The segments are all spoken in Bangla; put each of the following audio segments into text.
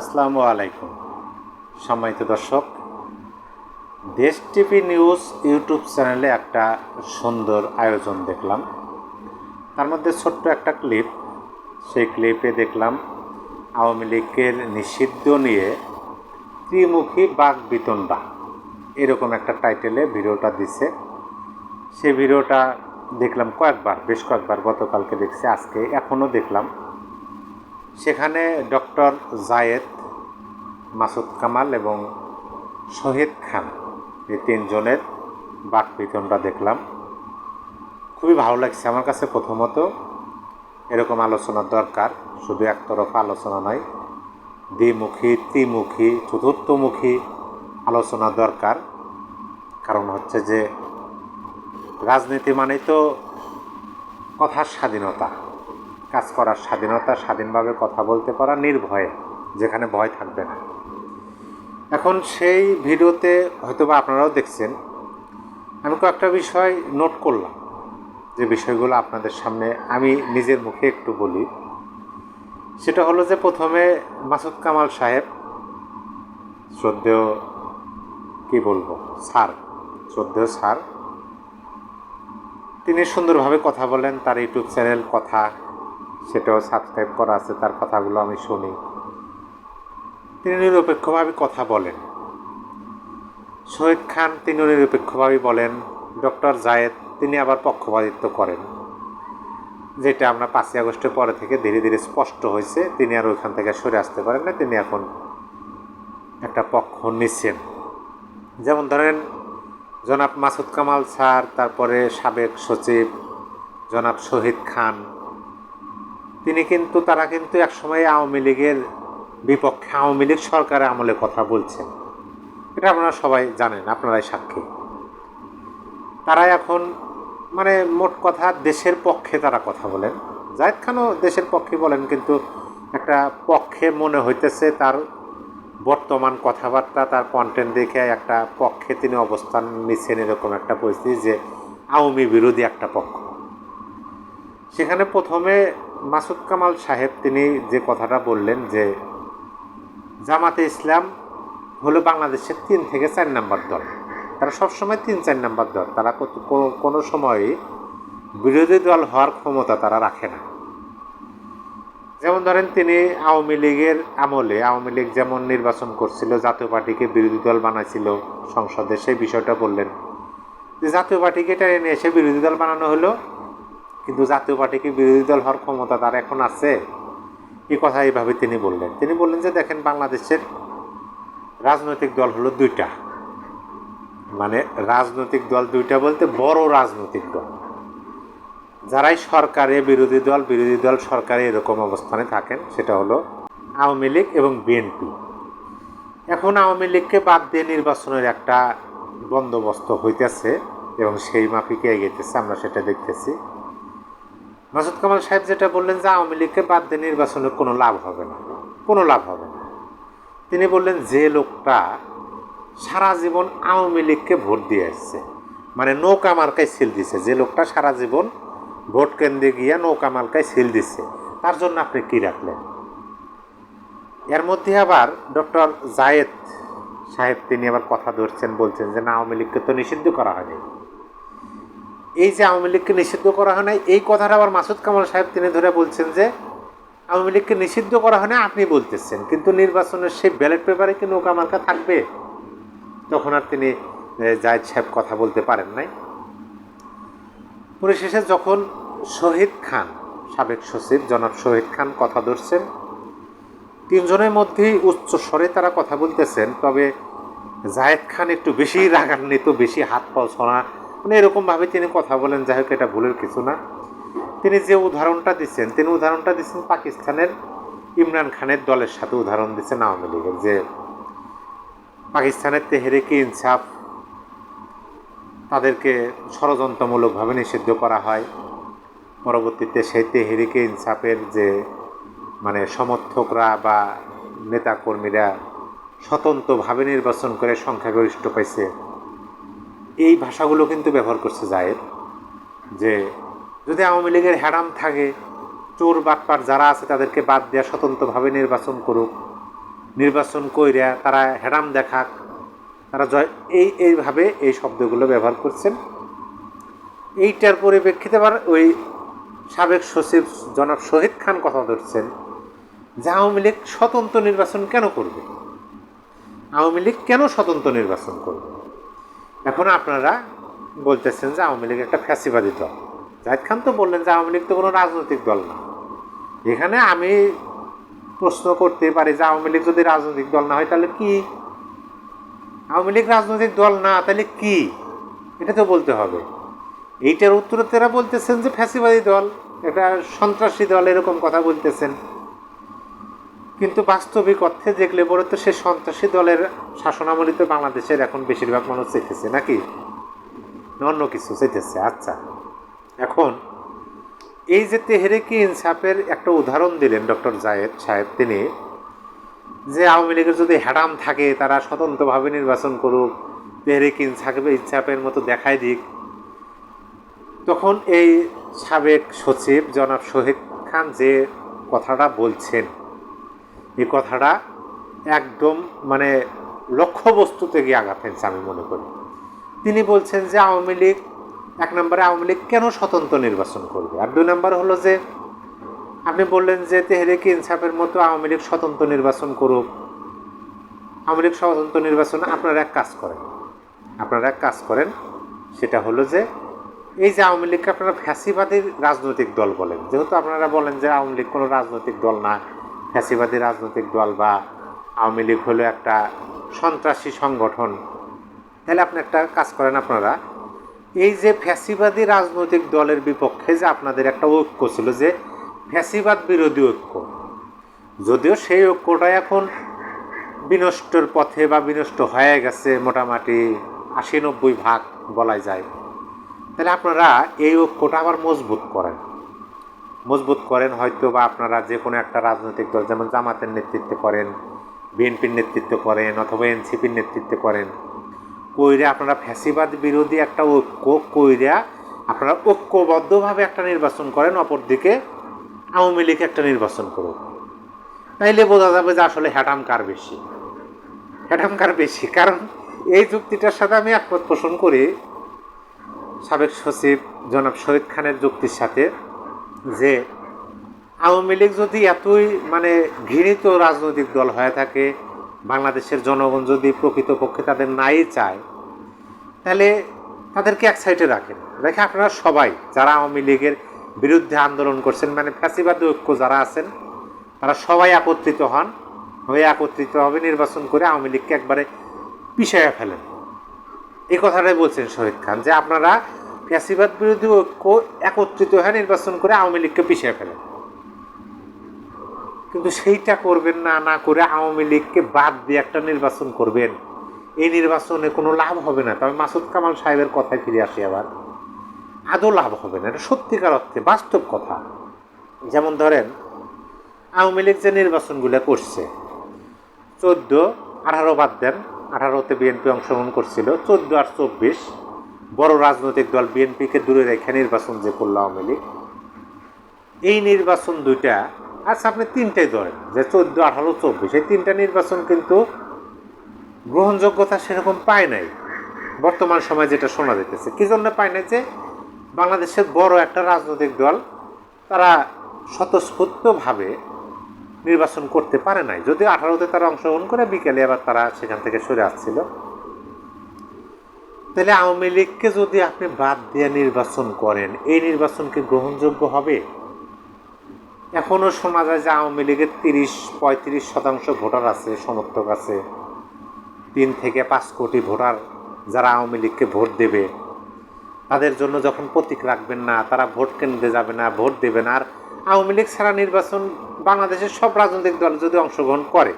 আসসালামু আলাইকুম সম্মানিত দর্শক, দেশ টিভি নিউজ ইউটিউব চ্যানেলে একটা সুন্দর আয়োজন দেখলাম। তার মধ্যে ছোট্ট একটা ক্লিপ, সেই ক্লিপে দেখলাম আওয়ামী লীগের নিষিদ্ধ নিয়ে ত্রিমুখী বাক বিতণ্ডা, এরকম একটা টাইটেলে ভিডিওটা দিছে। সেই ভিডিওটা দেখলাম বেশ কয়েকবার, গতকালকে দেখছি, আজকে এখনও দেখলাম। সেখানে ডক্টর জায়েদ, মাসুদ কামাল এবং শহীদ খান, এই তিনজনের বাকবিতণ্ডা দেখলাম। খুবই ভালো লাগছে আমার কাছে। প্রথমত, এরকম আলোচনার দরকার, শুধু একতরফা আলোচনা নয়, দ্বিমুখী, ত্রিমুখী, চতুর্থমুখী আলোচনা দরকার। কারণ হচ্ছে যে রাজনীতি মানেই তো কথার স্বাধীনতা, কাজ করার স্বাধীনতা, স্বাধীনভাবে কথা বলতে পারা, নির্ভয়ে, যেখানে ভয় থাকবে না। এখন সেই ভিডিওতে হয়তোবা আপনারাও দেখছেন, আমি কয়েকটা বিষয় নোট করলাম, যে বিষয়গুলো আপনাদের সামনে আমি নিজের মুখে একটু বলি। সেটা হলো যে প্রথমে মাসুদ কামাল সাহেব, শ্রদ্ধেয় স্যার, তিনি সুন্দরভাবে কথা বলেন। তার ইউটিউব চ্যানেল কথা, সেটাও সাবস্ক্রাইব করা আছে, তার কথাগুলো আমি শুনি। তিনি নিরপেক্ষভাবে কথা বলেন। শহীদ খান, তিনি নিরপেক্ষভাবে বলেন। ডক্টর জায়েদ, তিনি আবার পক্ষপাতিত্ব করেন, যেটা আমরা 5ই আগস্টের পরে থেকে ধীরে ধীরে স্পষ্ট হয়েছে। তিনি আর ওইখান থেকে সরে আসতে পারেন না, তিনি এখন একটা পক্ষ নিচ্ছেন। যেমন ধরেন জনাব মাসুদ কামাল স্যার, তারপরে সাবেক সচিব জনাব শহীদ খান, তারা কিন্তু একসময় আওয়ামী লীগের বিপক্ষে, আওয়ামী লীগ সরকারের আমলে কথা বলছেন। এটা আপনারা সবাই জানেন, আপনারাই সাক্ষী। তারা এখন মোট কথা দেশের পক্ষে তারা কথা বলেন। জায়েদ খানও দেশের পক্ষে বলেন, কিন্তু একটা পক্ষে মনে হইতেছে তার বর্তমান কথাবার্তা, তার কন্টেন্ট দেখে একটা পক্ষে তিনি অবস্থান নিচ্ছেন, এরকম একটা পরিস্থিতি যে আওয়ামী বিরোধী একটা পক্ষ। সেখানে প্রথমে মাসুদ কামাল সাহেব তিনি যে কথাটা বললেন যে জামাতে ইসলাম হলো বাংলাদেশের 3 থেকে 4 নম্বর দল। তারা সবসময় 3-4 নম্বর দল, তারা কোনো সময়ই বিরোধী দল হওয়ার ক্ষমতা তারা রাখে না। যেমন ধরেন তিনি আওয়ামী লীগের আমলে, আওয়ামী লীগ যেমন নির্বাচন করছিল, জাতীয় পার্টিকে বিরোধী দল বানাইছিল সংসদে, সেই বিষয়টা বললেন যে জাতীয় পার্টিকে টেনে নিয়ে এসে বিরোধী দল বানানো হলো, কিন্তু জাতীয় পার্টিকে বিরোধী দল হওয়ার ক্ষমতা তার এখন আছে। এই কথা এইভাবে তিনি বললেন যে দেখেন, বাংলাদেশের রাজনৈতিক দল হলো 2টা। রাজনৈতিক দল 2টা বলতে বড় রাজনৈতিক দল, যারাই সরকারে বিরোধী দল সরকারে এরকম অবস্থানে থাকেন, সেটা হলো আওয়ামী লীগ এবং বিএনপি। এখন আওয়ামী লীগকে বাদ দিয়ে নির্বাচনের একটা বন্দোবস্ত হইতেছে এবং সেই মাফিকে এগিয়েছে, আমরা সেটা দেখতেছি। মাসুদ কামাল সাহেব যেটা বললেন যে আওয়ামী লীগকে বাদ দিয়ে নির্বাচনের কোনো লাভ হবে না। তিনি বললেন যে লোকটা সারা জীবন আওয়ামী লীগকে ভোট দিয়ে আসছে, নৌকা মার্কায় সিল দিছে, যে লোকটা সারা জীবন ভোট কেন্দ্রে গিয়া নৌকা মার্কায় সিল দিচ্ছে, তার জন্য আপনি কি রাখলেন? এর মধ্যে আবার ডক্টর জায়েদ সাহেব তিনি আবার কথা ধরছেন, বলছেন যে না, আওয়ামী লীগকে তো নিষিদ্ধ করা হয়নি। এই যে আওয়ামী লীগকে নিষিদ্ধ করা হয় নাই, এই কথাটা আবার মাসুদ কামাল সাহেব তিনি ধরে বলছেন যে আওয়ামী লীগকে নিষিদ্ধ করা হয় না আপনি বলতেছেন, কিন্তু নির্বাচনের সেই ব্যালট পেপারে কি নৌকা মার্কা থাকবে? তখন আর তিনি জায়েদ সাহেব কথা বলতে পারেন নাই। পরিশেষে যখন শহীদ খান, সাবেক সচিব জনাব শহীদ খান কথা ধরছেন, 3 জনের মধ্যেই উচ্চ স্বরে তারা কথা বলতেছেন। তবে জায়েদ খান একটু বেশি রাগান্বিত, বেশি হাত পাও ছড়া, এরকমভাবে তিনি কথা বলেন। যাই হোক, এটা ভুলের কিছু না। তিনি যে উদাহরণটা দিচ্ছেন, পাকিস্তানের ইমরান খানের দলের সাথে উদাহরণ দিচ্ছেন আওয়ামী লীগের, যে পাকিস্তানের তেহরিকে ইনসাফ, তাদেরকে ষড়যন্ত্রমূলকভাবে নিষিদ্ধ করা হয়। পরবর্তীতে সেই তেহরিকে ইনসাফের যে সমর্থকরা বা নেতাকর্মীরা স্বতন্ত্রভাবে নির্বাচন করে সংখ্যাগরিষ্ঠ পাইছে। এই ভাষাগুলো কিন্তু ব্যবহার করছে জায়েদ, যে যদি আওয়ামী লীগের হ্যাডাম থাকে, চোর বাটপার যারা আছে তাদেরকে বাদ দেওয়া, স্বতন্ত্রভাবে নির্বাচন করুক। নির্বাচন কইরা তারা হেডাম দেখাক, তারা এইভাবে এই শব্দগুলো ব্যবহার করছেন। এইটার পরিপ্রেক্ষিতে আবার ওই সাবেক সচিব জনাব শহীদ খান কথা ধরছেন যে আওয়ামী লীগ স্বতন্ত্র নির্বাচন কেন করবে, আওয়ামী লীগ কেন স্বতন্ত্র নির্বাচন করবে। এখন আপনারা বলতেছেন যে আওয়ামী লীগ একটা ফ্যাসিবাদী দল। জাহিদ খান তো বললেন যে আওয়ামী লীগ তো কোনো রাজনৈতিক দল না। এখানে আমি প্রশ্ন করতে পারি যে আওয়ামী লীগ যদি রাজনৈতিক দল না হয় তাহলে কি? আওয়ামী লীগ রাজনৈতিক দল না তাহলে কি, এটা তো বলতে হবে। এইটার উত্তরে তারা বলতেছেন যে ফ্যাসিবাদী দল, একটা সন্ত্রাসী দল, এরকম কথা বলতেছেন। কিন্তু বাস্তবিক অর্থে দেখলে পরে তো সে সন্ত্রাসী দলের শাসনামলে তো বাংলাদেশের এখন বেশিরভাগ মানুষ চাইতেছে নাকি, অন্য কিছু চাইতেছে। আচ্ছা, এখন এই যে তেহরিকে ইনসাফের একটা উদাহরণ দিলেন ডক্টর জায়েদ সাহেব, তিনি যে আওয়ামী লীগের যদি হ্যাডাম থাকে তারা স্বতন্ত্রভাবে নির্বাচন করুক, তেহরিকে ইনসাফের মতো দেখাই দিক, তখন এই সাবেক সচিব জনাব শহীদ খান যে কথাটা বলছেন, এই কথাটা একদম মানে লক্ষ্যবস্তুতে গিয়ে আঘাত ফেলছে আমি মনে করি। তিনি বলছেন যে আওয়ামী লীগ, এক নম্বরে আওয়ামী লীগ কেন স্বতন্ত্র নির্বাচন করবে, আর দুই নম্বর হলো যে আপনি বললেন যে তেহরিকে ইনসাফের মতো আওয়ামী লীগ স্বতন্ত্র নির্বাচন করুক। আওয়ামী লীগ স্বতন্ত্র নির্বাচন আপনারা এক কাজ করেন, সেটা হলো যে এই যে আওয়ামী লীগকে আপনারা ফ্যাসিবাদী রাজনৈতিক দল বলেন, যেহেতু আপনারা বলেন যে আওয়ামী লীগ কোনো রাজনৈতিক দল না, ফ্যাসিবাদী রাজনৈতিক দল, বা আওয়ামী লীগ হলো একটা সন্ত্রাসী সংগঠন, তাহলে আপনি একটা কাজ করেন, আপনারা এই যে ফ্যাসিবাদী রাজনৈতিক দলের বিপক্ষে যে আপনাদের একটা ঐক্য ছিল, যে ফ্যাসিবাদ বিরোধী ঐক্য, যদিও সেই ঐক্যটা এখন বিনষ্টর পথে বা বিনষ্ট হয়ে গেছে মোটামুটি ৮০-৯০ ভাগ বলা যায়, তাহলে আপনারা এই ঐক্যটা আবার মজবুত করেন হয়তো, বা আপনারা যে কোনো একটা রাজনৈতিক দল, যেমন জামাতের নেতৃত্বে করেন, বিএনপির নেতৃত্ব করেন, অথবা এনসিপির নেতৃত্বে করেন, কইরা আপনারা ফ্যাসিবাদ বিরোধী একটা ঐক্য কইরা আপনারা ঐক্যবদ্ধভাবে একটা নির্বাচন করেন, অপরদিকে আওয়ামী লীগ একটা নির্বাচন করুক, তাইলে বোঝা যাবে যে আসলে হ্যাডাম কার বেশি। কারণ এই যুক্তিটার সাথে আমি একমত পোষণ করি সাবেক সচিব জনাব শহীদ খানের যুক্তির সাথে, যে আওয়ামী লীগ যদি এতই মানে ঘৃণিত রাজনৈতিক দল হয়ে থাকে, বাংলাদেশের জনগণ যদি প্রকৃতপক্ষে তাদের নাই চায়, তাহলে তাদেরকে এক সাইডে রেখে আপনারা সবাই যারা আওয়ামী লীগের বিরুদ্ধে আন্দোলন করছেন, মানে ফ্যাসিবাদী ঐক্য যারা আছেন, তারা সবাই একত্রিত হবে নির্বাচন করে আওয়ামী লীগকে একবারে পিছাইয়া ফেলেন। এই কথাটাই বলছেন শহীদ খান, যে আপনারা ফ্যাসিবাদ বিরোধী ঐক্য একত্রিত হয়ে নির্বাচন করে আওয়ামী লীগকে পিছিয়ে ফেলেন। কিন্তু সেইটা করবেন না করে আওয়ামী লীগকে বাদ দিয়ে একটা নির্বাচন করবেন, এই নির্বাচনে কোনো লাভ হবে না। তবে মাসুদ কামাল সাহেবের কথায় ফিরে আসি, আবার আদৌ লাভ হবে না, এটা সত্যিকার অর্থে বাস্তব কথা। যেমন ধরেন আওয়ামী লীগ যে নির্বাচনগুলো করছে, 14-18 বাদ দেন, 18তে বিএনপি অংশগ্রহণ করছিল, 14 আর 24 বড় রাজনৈতিক দল বিএনপিকে দূরে রেখে নির্বাচন যে করলো আওয়ামী লীগ, এই নির্বাচন দুইটা, আচ্ছা আপনি তিনটাই ধরেন যে 14, 18, 24, এই তিনটা নির্বাচন কিন্তু গ্রহণযোগ্যতা সেরকম পায় নাই বর্তমান সময়, যেটা শোনা যেতেছে। কি জন্য পায় নাই? যে বাংলাদেশের বড় একটা রাজনৈতিক দল তারা স্বতঃস্ফূর্তভাবে নির্বাচন করতে পারে নাই, যদিও 18তে তারা অংশগ্রহণ করে বিকেলে আবার তারা সেখান থেকে সরে আসছিল। তাহলে আওয়ামী লীগকে যদি আপনি বাদ দিয়ে নির্বাচন করেন, এই নির্বাচন কি গ্রহণযোগ্য হবে? এখনও শোনা যায় যে আওয়ামী লীগের 30-35% ভোটার আছে, সমর্থক আছে, 3 থেকে 5 কোটি ভোটার যারা আওয়ামী লীগকে ভোট দেবে, তাদের জন্য যখন প্রতীক রাখবেন না, তারা ভোট কেন্দ্রে যাবে না, ভোট দেবে না। আর আওয়ামী লীগ ছাড়া নির্বাচন বাংলাদেশের সব রাজনৈতিক দল যদি অংশগ্রহণ করে,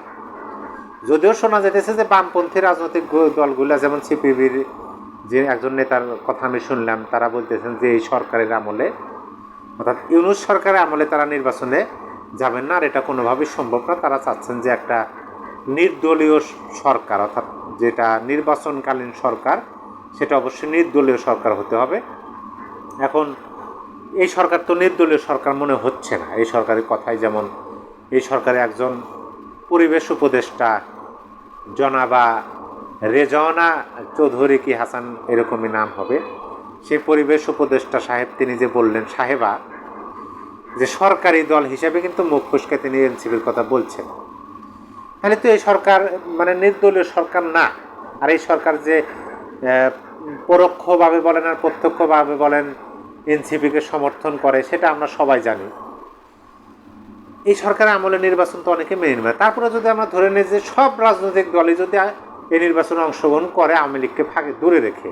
যদিও শোনা যেতেছে যে বামপন্থী রাজনৈতিক দলগুলো, যেমন সিপিবির যে একজন নেতার কথা আমি শুনলাম, তারা বলতেছেন যে এই সরকারের আমলে, অর্থাৎ ইউনূস সরকারের আমলে তারা নির্বাচনে যাবেন না, আর এটা কোনোভাবেই সম্ভব না। তারা চাচ্ছেন যে একটা নির্দলীয় সরকার, অর্থাৎ যেটা নির্বাচনকালীন সরকার, সেটা অবশ্যই নির্দলীয় সরকার হতে হবে। এখন এই সরকার তো নির্দলীয় সরকার মনে হচ্ছে না। এই সরকারের কথাই, যেমন এই সরকারে একজন পরিবেশ উপদেষ্টা জনাবা রেজওয়ানা চৌধুরী কি হাসান এরকমই নাম হবে, সেই পরিবেশ উপদেষ্টা সাহেব তিনি যে বললেন সাহেবা যে সরকারি দল হিসেবে কিন্তু মুখ ফুসকে তিনি এনসিপির কথা বলছেন, তাহলে তো এই সরকার মানে নির্দলীয় সরকার না। আর এই সরকার যে পরোক্ষভাবে বলেন আর প্রত্যক্ষভাবে বলেন এনসিপিকে সমর্থন করে সেটা আমরা সবাই জানি। এই সরকারের আমলে নির্বাচন তো অনেকে মেনে নেবে। তারপরে যদি আমরা ধরে নিই যে সব রাজনৈতিক দলই যদি এই নির্বাচনে অংশগ্রহণ করে আওয়ামী লীগকে ফাঁকে দূরে রেখে,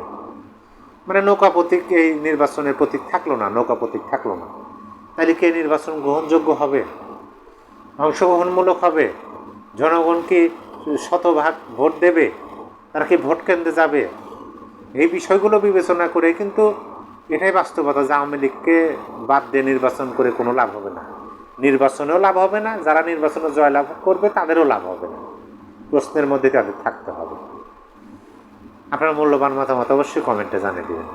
মানে নৌকা প্রতীক এই নির্বাচনের প্রতীক থাকলো না, নৌকা প্রতীক থাকলো না, তাহলে কি এই নির্বাচন গ্রহণযোগ্য হবে, অংশগ্রহণমূলক হবে? জনগণ কি শতভাগ ভোট দেবে? তারা কি ভোট কেন্দ্রে যাবে? এই বিষয়গুলো বিবেচনা করে কিন্তু এটাই বাস্তবতা যে আওয়ামী লীগকে বাদ দিয়ে নির্বাচন করে কোনো লাভ হবে না, নির্বাচনেও লাভ হবে না, যারা নির্বাচনে জয়লাভ করবে তাদেরও লাভ হবে না, প্রশ্নের মধ্যে তাদের থাকতে হবে। আপনার মূল্যবান মতামত অবশ্যই কমেন্টে জানিয়ে দিবেন।